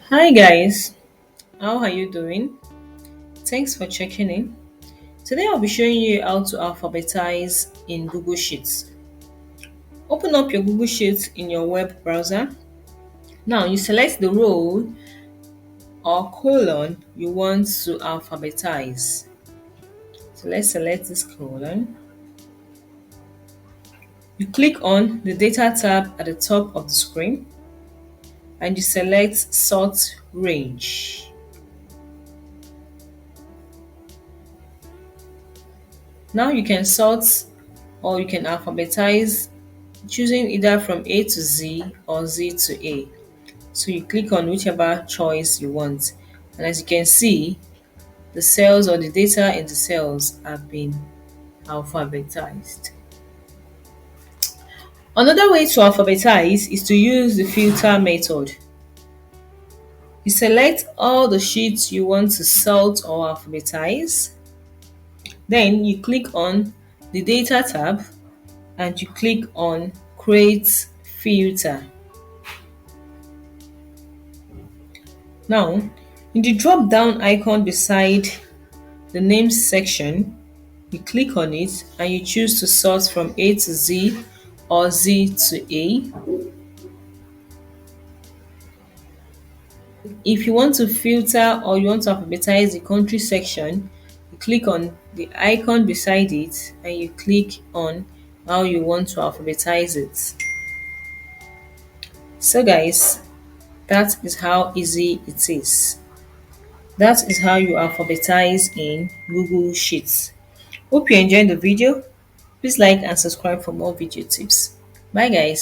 Hi guys, how are you doing? Thanks for checking in. Today I'll be showing you how to alphabetize in Google Sheets. Open up your Google Sheets in your web browser. Now you select the row or colon you want to alphabetize. So let's select this colon. You click on the data tab at the top of the screen and you select sort range. Now you can sort or you can alphabetize choosing either from A to Z or Z to A. So you click on whichever choice you want. And as you can see, the cells or the data in the cells have been alphabetized. Another way to alphabetize is to use the filter method. You select all the sheets you want to sort or alphabetize. Then you click on the data tab and you click on create filter. Now, in the drop down icon beside the names section, you click on it and you choose to sort from A to Z or Z to A. If you want to filter or you want to alphabetize the country section, you click on the icon beside it and you click on how you want to alphabetize it. So guys, that is how easy it is. That is how you alphabetize in Google Sheets. Hope you enjoyed the video. Please like and subscribe for more video tips. Bye guys.